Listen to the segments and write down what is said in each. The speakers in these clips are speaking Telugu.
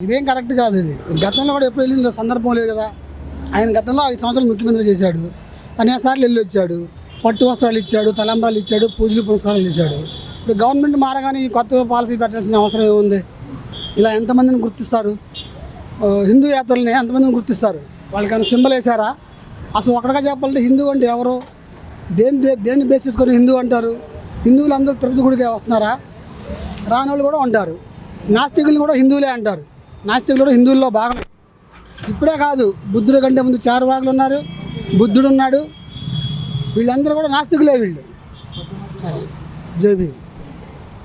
ఇదేం కరెక్ట్ కాదు. ఇది గతంలో కూడా ఎప్పుడు వెళ్ళిన సందర్భం లేదు కదా. ఆయన గతంలో 5 సంవత్సరాలు ముఖ్యమంత్రి చేశాడు, అనేకసార్లు వెళ్ళి వచ్చాడు, పట్టు వస్త్రాలు ఇచ్చాడు, తలంబ్రాలు ఇచ్చాడు, పూజలు పురస్కారాలు ఇచ్చాడు. ఇప్పుడు గవర్నమెంట్ మారగానే ఈ కొత్త పాలసీ పెట్టాల్సిన అవసరం ఏముంది? ఇలా ఎంతమందిని గుర్తిస్తారు? హిందూ యాత్రల్ని ఎంతమందిని గుర్తిస్తారు? వాళ్ళకైనా సింబల్ వేశారా? అసలు ఒకటిగా చెప్పాలంటే హిందూ అంటే ఎవరు? దేన్ని బేస్ చేసుకొని హిందూ అంటారు? హిందువులు అందరూ తిరుపతి గుడికి వస్తున్నారా? రాని వాళ్ళు కూడా ఉంటారు. నాస్తికులు కూడా హిందువులే అంటారు. నాస్తికులు కూడా హిందువుల్లో భాగం. ఇప్పుడే కాదు, బుద్ధుడి కంటే ముందు చారువాకులు ఉన్నారు, బుద్ధుడు ఉన్నాడు. వీళ్ళందరూ కూడా నాస్తికులే వీళ్ళు. జేబీ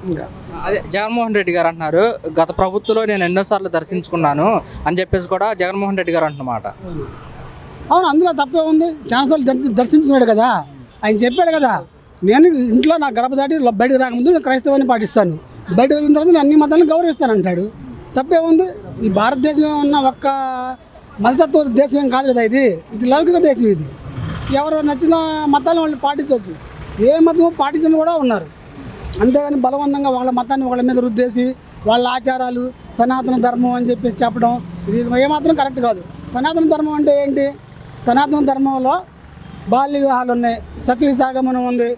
ఇంకా అదే జగన్మోహన్ రెడ్డి గారు అంటున్నారు, గత ప్రభుత్వంలో నేను ఎన్నోసార్లు దర్శించుకున్నాను అని చెప్పేసి కూడా జగన్మోహన్ రెడ్డి గారు అంటున్నమాట. అవును, అందులో తప్పే ఉంది. చాలాసార్లు దర్శించుకున్నాడు కదా. ఆయన చెప్పాడు కదా, నేను ఇంట్లో నా గడప దాటి బయటకు రాకముందు నేను క్రైస్తవాన్ని పాటిస్తాను, బయటకు వచ్చిన తర్వాత నేను అన్ని మతాలను గౌరవిస్తాను అంటాడు. తప్పే ఉంది. ఈ భారతదేశం ఉన్న ఒక్క మతతత్వ దేశం ఏం కాదు కదా. ఇది లౌకిక దేశం. ఇది ఎవరు నచ్చిన మతాలను వాళ్ళు పాటించవచ్చు. ఏ మతం పాటించిన కూడా ఉన్నారు. అంతేగాని బలవంతంగా వాళ్ళ మతాన్ని వాళ్ళ మీద రుద్దేసి వాళ్ళ ఆచారాలు సనాతన ధర్మం అని చెప్పేసి చెప్పడం ఇది ఏమాత్రం కరెక్ట్ కాదు. సనాతన ధర్మం అంటే ఏంటి? సనాతన ధర్మంలో బాల్య వివాహాలు ఉన్నాయి, సతీ సాగమనం ఉంది,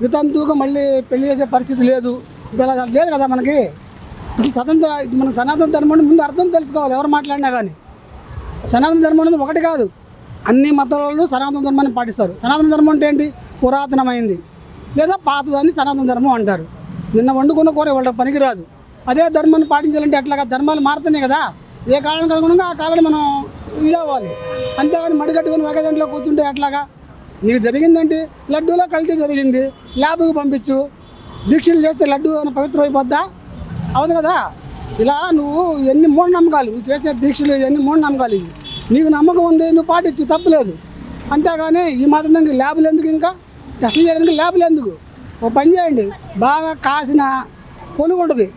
వితంతువుగా మళ్ళీ పెళ్లి చేసే పరిస్థితి లేదు. ఇలా లేదు కదా మనకి. మన సనాతన ధర్మం ముందు అర్థం తెలుసుకోవాలి ఎవరు మాట్లాడినా కానీ. సనాతన ధర్మం అనేది ఒకటి కాదు, అన్ని మతాలలో సనాతన ధర్మాన్ని పాటిస్తారు. సనాతన ధర్మం అంటే ఏంటి? పురాతనమైంది లేదా పాతదాన్ని సనాతన ధర్మం అంటారు. నిన్న వండుకున్న కూర వాళ్ళకి పనికిరాదు. అదే ధర్మాన్ని పాటించాలంటే ఎట్లాగా? ధర్మాలు మారుతున్నాయి కదా. ఏ కాలానికి అనుగుణంగా ఆ కాలాన్ని మనం ఇదవ్వాలి. అంతేగాని మడిగట్టుకుని ఒకే దాంట్లో కూర్చుంటే ఎట్లాగా? నీకు జరిగిందంటే లడ్డూలో కల్తీ జరిగింది, ల్యాబ్కి పంపించు. దీక్షలు చేస్తే లడ్డు అని పవిత్రం అయిపోద్దా? అవును కదా. ఇలా నువ్వు ఎన్ని మూఢనమ్మకాలు, నువ్వు చేసే దీక్షలు ఎన్ని మూఢనమ్మకాలు. ఇవి నీకు నమ్మకం ఉంది, నువ్వు పాటించు, తప్పులేదు. అంతేగాని ఈ మాత్రం ల్యాబులు ఎందుకు? ఇంకా టెస్టులు చేయడానికి ల్యాబులు ఎందుకు? ఓ పని చేయండి, బాగా కాసిన పొలుగు ఉంటుంది,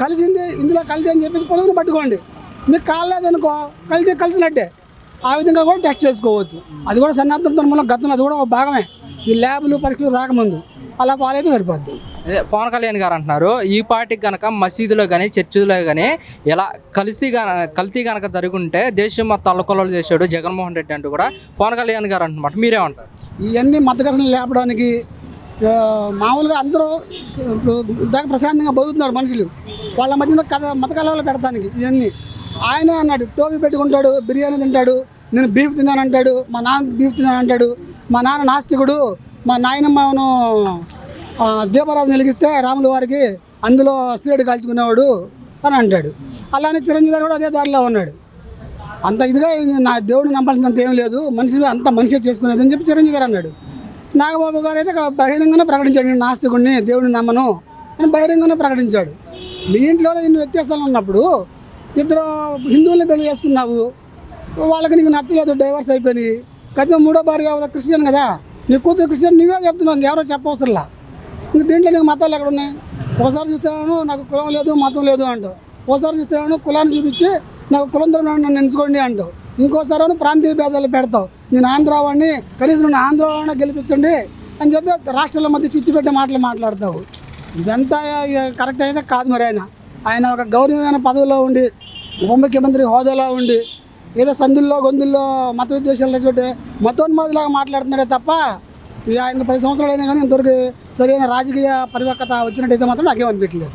కలిసింది ఇందులో కలిసి అని చెప్పేసి పొలుగుని పట్టుకోండి. మీకు కాలేదనుకో కలిసినట్టే. ఆ విధంగా కూడా టెస్ట్ చేసుకోవచ్చు. అది కూడా సనాతన ధర్మంలో గతంలో అది కూడా ఒక భాగమే. ఈ ల్యాబులు పరీక్షలు రాకముందు అలా ఫాలో అయితే సరిపోద్ది. పవన్ కళ్యాణ్ గారు అంటున్నారు, ఈ పార్టీకి కనుక మసీదులో కానీ చర్చిలో కానీ ఇలా కల్తీ కనుక జరుగుంటే దేశం మొత్తం అల్లకొల్లలు చేశాడు జగన్మోహన్ రెడ్డి అంటూ కూడా పవన్ కళ్యాణ్ గారు అంటున్నమాట. మీరేమంటారు? ఇవన్నీ మత ఘర్షణలు లేపడానికి మామూలుగా అందరూ ఇప్పుడు దాకా ప్రశాంతంగా బతుకుతున్నారు మనుషులు. వాళ్ళ మధ్యన మత కలవలు పెడతానికి ఇవన్నీ. ఆయనే అన్నాడు, టోపీ పెట్టుకుంటాడు, బిర్యానీ తింటాడు, నేను బీఫ్ తిన్నానంటాడు, మా నాన్న బీఫ్ తిన్నానంటాడు, మా నాన్న నాస్తికుడు, మా నాయనమ్మను దీపారాధన వెలిగిస్తే రాముల వారికి అందులో సిగరెట్ కాల్చుకునేవాడు అని అంటాడు. అలానే చిరంజీవి గారు కూడా అదే దారిలో ఉన్నాడు. అంత ఇదిగా నా దేవుడిని నమ్మాల్సినంత ఏం లేదు, అంత మనిషి చేసుకునేది అని చెప్పి చిరంజీవి గారు అన్నాడు. నాగబాబు గారు అయితే బహిరంగంగానే ప్రకటించాడు, నేను నాస్తికుడిని, దేవుడిని నమ్మను అని బహిరంగంగానే ప్రకటించాడు. మీ ఇంట్లోనే ఇన్ని వ్యత్యాసాలు ఉన్నప్పుడు ఇద్దరు హిందువుల్ని పెళ్లి చేసుకున్నావు, వాళ్ళకి నీకు నచ్చలేదు, డైవర్స్ అయిపోయినాయి. కనీసం 3వ భార్య క్రిస్టియన్ కదా, నీ కూతురు క్రిస్టియన్, నువ్వే చెప్తున్నావు, ఇంకెవరో చెప్పవసరంలా. ఇంక దీంట్లో నీకు మతాలు ఎక్కడ ఉన్నాయి? ఒకసారి చూస్తేను నాకు కులం లేదు మతం లేదు అంటావు, ఒకసారి చూస్తేను కులాన్ని చూపించి నాకు కులం ధర్మం నన్ను ఎంచుకోండి అంటావు, ఇంకోసారి ప్రాంతీయ భేదాలు పెడతావు. నేను ఆంధ్రావాడిని, కనీసం నేను ఆంధ్రావాడిని గెలిపించండి అని చెప్పి రాష్ట్రాల మధ్య చిచ్చుపెట్టే మాటలు మాట్లాడతావు. ఇదంతా కరెక్ట్ అయితే కాదు. మరి ఆయన ఒక గౌరవమైన పదవిలో ఉండి ఉప ముఖ్యమంత్రి హోదాలో ఉండి ఏదో సందుల్లో గొంతుల్లో మత విద్వేషాలు రెచ్చగొట్టే మతోన్మాదిలాగా మాట్లాడుతున్నాడే తప్ప ఆయనకు 10 సంవత్సరాలు అయినా కానీ ఇంతవరకు సరైన రాజకీయ పరిపక్వత వచ్చినట్టయితే మాత్రం నాకేమనిపించలేదు.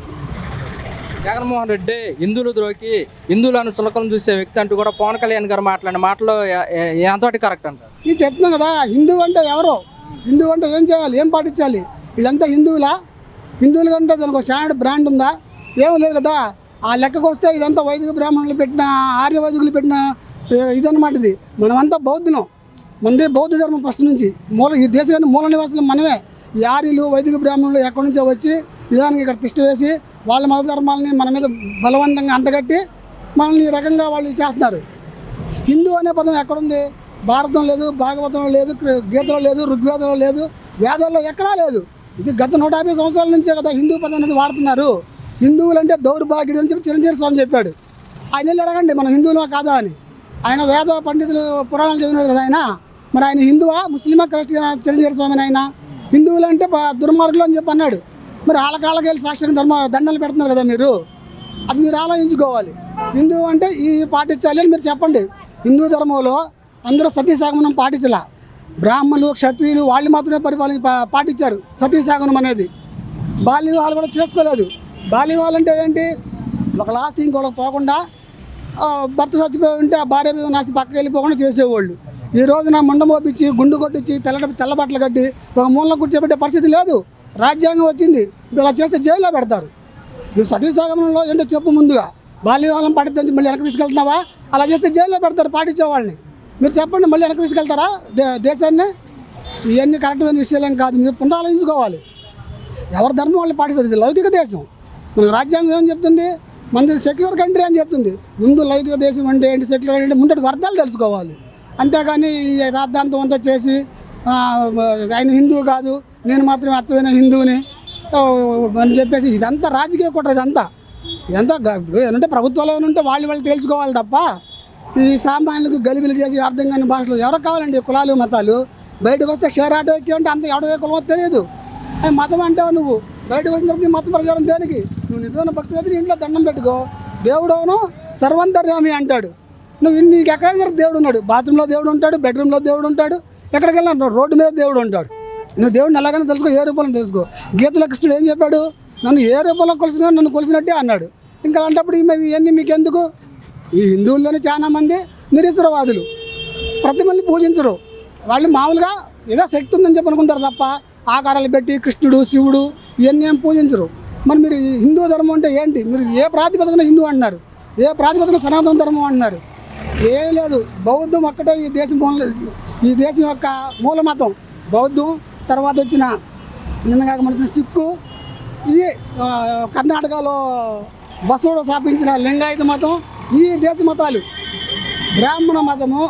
జగన్మోహన్ రెడ్డి హిందువులు ద్రోకి హిందువులను చులకలను చూసే వ్యక్తి అంటూ కూడా పవన్ కళ్యాణ్ గారు మాట్లాడిన మాటలు ఎంతటి కరెక్ట్ అంటారు? ఇది చెప్తున్నాం కదా, హిందువు అంటే ఎవరో, హిందువు అంటే ఏం చేయాలి, ఏం పాటించాలి? వీళ్ళంతా హిందువులా? హిందువులు కంటే దానికి ఒక స్టాండర్డ్ బ్రాండ్ ఉందా? ఏమీ లేదు కదా. ఆ లెక్కకు వస్తే ఇదంతా వైదిక బ్రాహ్మణులు పెట్టిన, ఆర్య వైదికులు పెట్టిన ఇదన్నమాట. ఇది మనమంతా బౌద్ధులం, మనది బౌద్ధ ధర్మం ఫస్ట్ నుంచి. ఈ దేశాన్ని మూల నివాసులు మనమే. ఈ ఆర్యులు వైదిక బ్రాహ్మణులు ఎక్కడి నుంచో వచ్చి నిదానికి ఇక్కడ తిష్ట వేసి వాళ్ళ మత ధర్మాలని మన మీద బలవంతంగా అంటగట్టి మనల్ని ఈ రకంగా వాళ్ళు చేస్తున్నారు. హిందూ అనే పదం ఎక్కడుంది? భారతం లేదు, భాగవతంలో లేదు, గీతలో లేదు, ఋగ్వేదంలో లేదు, వేదాల్లో ఎక్కడా లేదు. ఇది గత 150 సంవత్సరాల నుంచే కదా హిందూ పదం అనేది వాడుతున్నారు. హిందువులు అంటే దౌర్భాగ్యుడు అని చెప్పి చిరంజీవి స్వామి చెప్పాడు. ఆయన వెళ్ళి అడగండి మనం హిందువులా కాదా అని. ఆయన వేద పండితులు పురాణాలు చదివినాడు కదా ఆయన. మరి ఆయన హిందువా, ముస్లిమా, క్రిస్టియన్? చిరంజీవి స్వామిని ఆయన హిందువులు అంటే దుర్మార్గులు అని చెప్పి అన్నాడు. మరి వాళ్ళకి వెళ్ళి సాక్షాత్కారం దండలు పెడుతున్నారు కదా మీరు. అది మీరు ఆలోచించుకోవాలి. హిందూ అంటే ఈ పాటించాలి అని మీరు చెప్పండి. హిందూ ధర్మంలో అందరూ సతీసాగమనం పాటించలా. బ్రాహ్మణులు క్షత్రియులు వాళ్ళు మాత్రమే పాటించారు సతీసాగమనం అనేది. బాల్య వివాహాలు కూడా చేసుకోలేదు. బాల్య వివాహాలు అంటే ఏంటి? ఒక లాస్ట్ ఇంకోటి పోకుండా భర్త చచ్చిపోయి ఉంటే ఆ భార్య మీద నాస్తి పక్కకి వెళ్ళిపోకుండా చేసేవాళ్ళు. ఈ రోజున ముండ మోపించి గుండు కొట్టించి తెల్ల బట్టలు కట్టి ఒక మూలలో కూర్చోబెట్టే పరిస్థితి లేదు. రాజ్యాంగం వచ్చింది. ఇప్పుడు ఇలా చేస్తే జైల్లో పెడతారు. నువ్వు సతీసాగమనంలో ఏంటో చెప్పు ముందుగా. బాల్య వివాహం పాటించి మళ్ళీ వెనక్కి తీసుకెళ్తున్నావా? అలా చేస్తే జైల్లో పెడతారు పాటించే వాళ్ళని. మీరు చెప్పండి, మళ్ళీ వెనక్కి తీసుకెళ్తారా దేశాన్ని? ఇవన్నీ కరెక్ట్మైన విషయాలేం కాదు. మీరు పునరాలోచించుకోవాలి. ఎవరి ధర్మం వాళ్ళు పాటిస్తారు. ఇది లౌకిక దేశం. మన రాజ్యాంగం ఏం చెప్తుంది? మనది సెక్యులర్ కంట్రీ అని చెప్తుంది. ముందు లౌకిక దేశం అంటే ఏంటి, సెక్యులర్ అంటే ముందటి అర్థాలు తెలుసుకోవాలి. అంతేగాని ఈ రాద్ధాంతం అంతా చేసి ఆయన హిందువు కాదు, నేను మాత్రమే అచ్చమైన హిందువుని అని చెప్పేసి ఇదంతా రాజకీయ కుట్ర. ఇదంతా ఏంటంటే ప్రభుత్వాలు ఏమంటే వాళ్ళు తేల్చుకోవాలి తప్ప ఈ సామాన్యులకు గలిబిలి చేసి అర్థం కాని భాషలో ఎవరికి కావాలండి కులాలు మతాలు? బయటకు వస్తే షేర్ ఆటో ఎక్కి అంటే అంత ఎవడో కులమో తెలియదు. మతం అంటావు నువ్వు. బయటకు వచ్చిన తర్వాత మత ప్రచారం దేనికి? నువ్వు నిజమైన భక్తి అయితే ఇంట్లో దండం పెట్టుకో. దేవుడవును సర్వంతర్యామి అంటాడు. నీకు ఎక్కడ దేవుడు ఉన్నాడు? బాత్రూంలో దేవుడు ఉంటాడు, బెడ్రూమ్లో దేవుడు ఉంటాడు, ఎక్కడికి వెళ్ళినా రోడ్డు మీద దేవుడు ఉంటాడు. నువ్వు దేవుడిని ఎలాగైనా తెలుసుకో, ఏ రూపంలో తెలుసుకో. గీతలో కృష్ణుడు ఏం చెప్పాడు? నన్ను ఏ రూపంలో కొలిసినా నన్ను కొలిసినట్టే అన్నాడు. ఇంకా అలాంటప్పుడు ఇవన్నీ మీకెందుకు? ఈ హిందువుల్లోనే చాలామంది నిరీశ్వరవాదులు, ప్రతిమల్ని పూజించరు. వాళ్ళు మామూలుగా ఏదో శక్తి ఉందని చెప్పి అనుకుంటారు తప్ప ఆకారాలు పెట్టి కృష్ణుడు శివుడు ఇవన్నీ ఏం పూజించరు. మరి మీరు హిందూ ధర్మం అంటే ఏంటి? మీరు ఏ ప్రాతిపదికన హిందూ అంటున్నారు? ఏ ప్రాతిపదికన సనాతన ధర్మం అంటున్నారు? ఏం లేదు. బౌద్ధం ఒక్కటే ఈ దేశం యొక్క మూల మతం. బౌద్ధం తర్వాత వచ్చిన నిన్నగాక మన సిక్కు, ఈ కర్ణాటకలో బసవుడు స్థాపించిన లింగాయత మతం, ఈ దేశ మతాలు. బ్రాహ్మణ మతము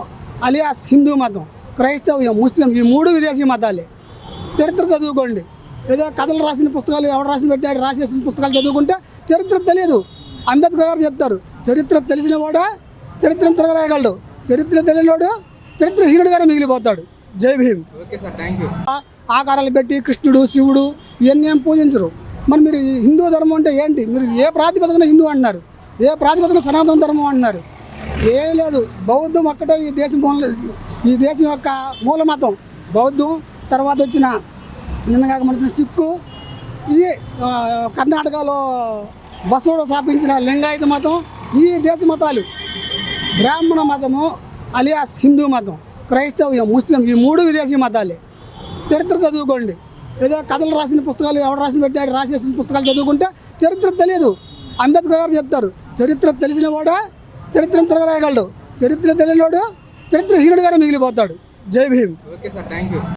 అలియాస్ హిందూ మతం, క్రైస్తవ్యం, ముస్లిం, ఈ మూడు విదేశీ మతాలే. చరిత్ర చదువుకోండి. ఏదో కథలు రాసిన పుస్తకాలు ఎవరు రాసిన పెట్టాడు రాసేసిన పుస్తకాలు చదువుకుంటే చరిత్ర తెలియదు. అంబేద్కర్ గారు చెప్తారు, చరిత్ర తెలిసిన వాడే చరిత్రను తిరగరాయగలడు, చరిత్ర తెలియనివాడు చరిత్రహీనుడిగానే మిగిలిపోతాడు. జై భీమ్. ఆకారాలు పెట్టి కృష్ణుడు శివుడు ఇవన్నీ ఏం పూజించరు. మరి మీరు హిందూ ధర్మం అంటే ఏంటి? మీరు ఏ ప్రాతిపదికన హిందూ అంటున్నారు? ఏ ప్రాతిపదికన సనాతన ధర్మం అంటున్నారు? ఏం లేదు. బౌద్ధం ఒక్కటే ఈ దేశం యొక్క మూల మతం. బౌద్ధం తర్వాత వచ్చిన నిన్నగాక మన సిక్కు, ఈ కర్ణాటకలో బసవుడు స్థాపించిన లింగాయత మతం, ఈ దేశ మతాలు. బ్రాహ్మణ మతము అలియాస్ హిందూ మతం, క్రైస్తవ్యం, ముస్లిం, ఈ మూడు విదేశీ మతాలే. చరిత్ర చదువుకోండి. ఏదో కథలు రాసిన పుస్తకాలు ఎవరు రాసిన పెట్టాడు రాసేసిన పుస్తకాలు చదువుకుంటే చరిత్ర తెలియదు. అంబేద్కర్ గారు చెప్తారు, చరిత్ర తెలిసిన వాడే చరిత్రను తిరగరాయగలడు, చరిత్ర తెలియనివాడు చరిత్రహీనుడిగానే మిగిలిపోతాడు. జై భీమ్.